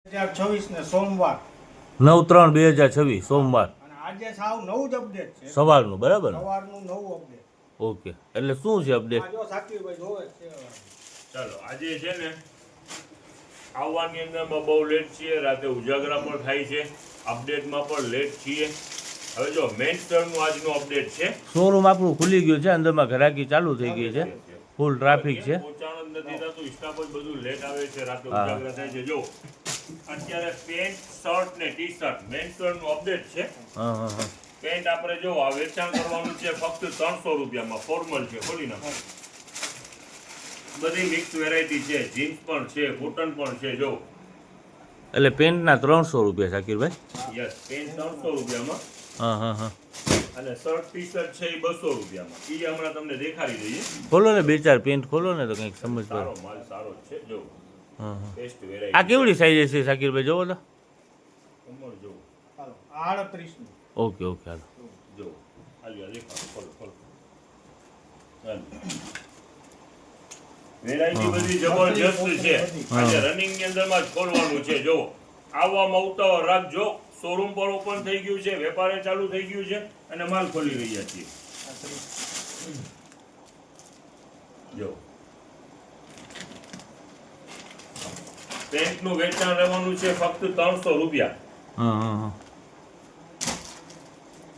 2026 ને સોમવાર 9/3/2026 સોમવાર અને આજે સાવ નવું જ અપડેટ છે. સવારનું બરાબર ને? સવારનું નવું અપડેટ. ઓકે, એટલે શું છે અપડેટ? આ જો સાકીભાઈ જોવે છે. ચાલો આજે છે ને આવવાની અંદરમાં બહુ લેટ છીએ, રાતે ઉજાગરા પણ થાય છે, અપડેટમાં પણ લેટ છીએ. હવે જો મેઇન સ્ટોરનું આજનું અપડેટ છે. શોરૂમ આપણું ખુલી ગયું છે, અંદરમાં ઘરાકી ચાલુ થઈ ગઈ છે, ફૂલ ટ્રાફિક છે. પહોંચાણ જ નથી થતું, સ્ટાફ જ બધું લેટ આવે છે, રાતે ઉજાગરા થાય છે. જો અત્યારે પેન્ટ શર્ટ ને ટી શર્ટ મેઇન સ્ટોરનું અપડેટ છે. હા હા હા પેન્ટ આપણે જો આ વેચાણ કરવાનું છે ફક્ત 300 રૂપિયામાં. ફોર્મલ છે, ખોલી નાખો. બધી મિક્સ વેરાયટી છે, જીન્સ પણ છે, કોટન પણ છે. જો એટલે પેન્ટના 300 રૂપિયા શાકીરભાઈ? યસ, પેન્ટ 300 રૂપિયામાં હા હા હા અને શર્ટ ટી શર્ટ છે એ 200 રૂપિયામાં. એ હમણાં તમને દેખાડી દઈએ. ખોલો ને, બે ચાર પેન્ટ ખોલો ને તો કંઈક સમજ સારો પડે. માલ સારો જ છે. જો હા હા બેસ્ટ આ વેરાયટી. કેવડી સાઈઝ છે શાકીરભાઈ, જોવો તો? કમળ જો ચાલો 38 નું. ઓકે ઓકે હાલો. જો હાલ્યો દેખાડો, ખોલો ખોલો. હાલો. વેરાયટી બધી જબરજસ્ત છે. આજે રનિંગ ની અંદરમાં જ ખોલવાનું છે. જો આવવામાં ઉતાવળ રાખજો. શોરૂમ પર ઓપન થઈ ગયું છે, વેપારે ચાલુ થઈ ગયું છે અને માલ ખોલી રહ્યા છીએ. જો પેન્ટ નું વેચાણ રહેવાનું છે ફક્ત 300 રૂપિયા હા હા હા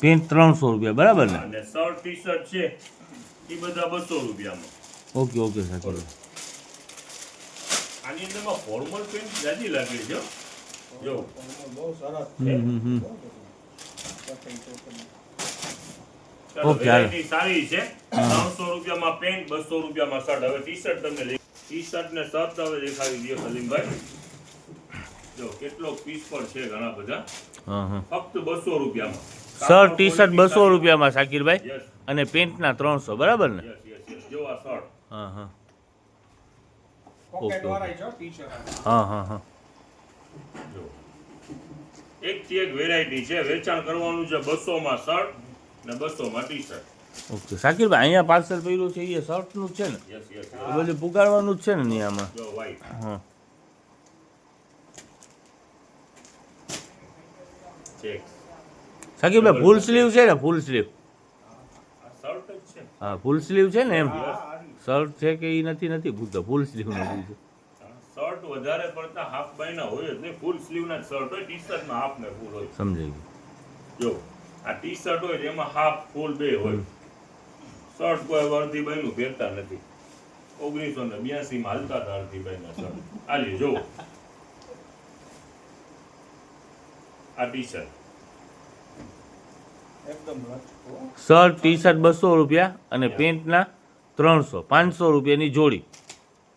પેન્ટ 300 રૂપિયા બરાબર ને? અને શર્ટ ટી શર્ટ છે એ બધા 200 રૂપિયામાં. ઓકે ઓકે શાકીરભાઈ. આની અંદરમાં ફોર્મલ પેન્ટ જાજી લાગે છે. જો બહુ સરસ છે. ચાલો, ઓકે, હાલો. વેરાયટી સારી છે. 300 રૂપિયામાં પેન્ટ, 200 રૂપિયામાં શર્ટ. હવે ટી શર્ટ તમને ટી શર્ટ ને શર્ટ હવે દેખાડી દો સલીમભાઈ. જો કેટલો પીસ પણ છે, ઘણા બધા. હા હા ફક્ત 200 રૂપિયામાં. શર્ટ ટી શર્ટ 200 રૂપિયામાં શાકીરભાઈ, યસ અને પેન્ટના 300 બરાબર ને? Yes yes yes. જો આ શર્ટ. હા હા પોકેટ વાળા છે ટી-શર્ટ. હા હા હા જો એકથી એક વેરાયટી છે. વેચાણ કરવાનું છે 200 માં શર્ટ ને 200 માં ટી શર્ટ. ઓકે શાકીરભાઈ, અહીંયા પાર્સલ કર્યું છે એ શર્ટનું જ છે ને? Yes yes. એ બધું પુગાડવાનું જ છે ને નિયામાં? જો વ્હાઈટ. હા ચેક. શાકીરભાઈ ફૂલ સ્લીવ છે ને? ફૂલ સ્લીવ? આ શર્ટ જ છે. હા ફૂલ સ્લીવ છે ને એમ? હા, શર્ટ છે કે એ નથી પૂછતો, ફૂલ સ્લીવ નથી. શર્ટ વધારે પડતા હાફ બાયના હોય જ નહીં. ફૂલ સ્લીવ ના શર્ટ હોય, ટી શર્ટમાં હાફ ને ફૂલ હોય. સમજાઈ ગયું. જો આ ટી શર્ટ હોય એમાં હાફ ફૂલ બે હોય. શર્ટ કોઈ અડધી બાયનું પહેરતા નથી. 1982 માં હાલતા હતા અડધી બાયના શર્ટ. આલી જો આ ટી શર્ટ. એકદમ લચકો. શર્ટ ટી શર્ટ 200 રૂપિયા અને પેન્ટના 300, 500 રૂપિયાની જોડી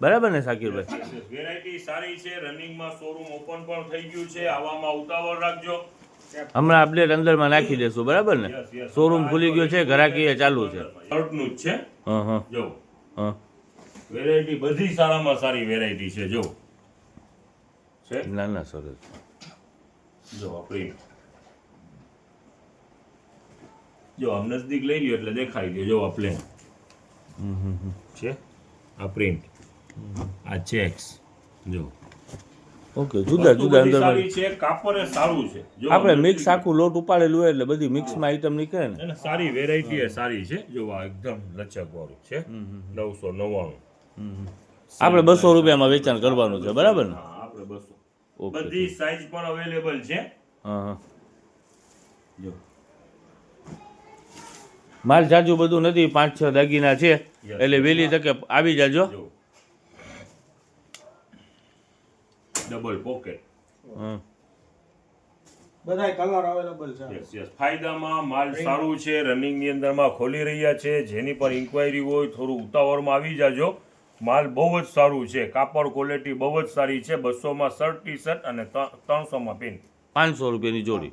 બરાબર ને શાકીરભાઈ? વેરાયટી સારી છે. રનિંગમાં શોરૂમ ઓપન પણ થઈ ગયું છે. આવવામાં ઉતાવળ રાખજો. હમણાં અપડેટ અંદરમાં નાખી દેશું બરાબર ને? Yes yes. શોરૂમ ખુલી ગયો છે, ઘરાકી ચાલુ છે. શર્ટનું જ છે. હા હા જો હા વેરાયટી બધી સારામાં સારી વેરાયટી છે. જો છે. ના ના સરસ. જો આ પ્રિન્ટ. જો આમ નજદીક લઈ લ્યો એટલે દેખાઈ ગયો. જો આ પ્લેન છે, આ પ્રિન્ટ, આ ચેક્સ. જો ઓકે, જુદા જુદા વસ્તુ બધી અંદરમાં સારી છે. કાપડ એ સારું છે. જો આપણે આમ મિક્સ નજદીક- આખું લોટ ઉપાડેલું હોય એટલે બધી મિક્સમાં આઈટમ નીકળે ને? અને સારી વેરાયટી એ સારી છે. જો આ એકદમ લચક વાળું છે. 999. આપણે 200 રૂપિયામાં વેચાણ કરવાનું છે બરાબર ને? હા, આપણે 200. ઓકે. બધી સાઈઝ પણ અવેલેબલ છે. હા હા જો માલ જાજુ બધું નથી, 5-6 દાગીના છે એટલે વહેલી તકે આવી જાજો. જો ડબલ પોકેટ. હા બધાય કલર અવેલેબલ છે. Yes yes. ફાયદામાં માલ સારું છે. રનિંગની અંદરમાં ખોલી રહ્યા છે. જેની પર ઇન્ક્વાયરી હોય થોડું ઉતાવળમાં આવી જાજો. માલ બહુ જ સારું છે. કાપડ ક્વોલિટી બહુ જ સારી છે. 200 માં શર્ટ ટી શર્ટ અને 300 માં પેન્ટ. 500 રૂપિયાની જોડી.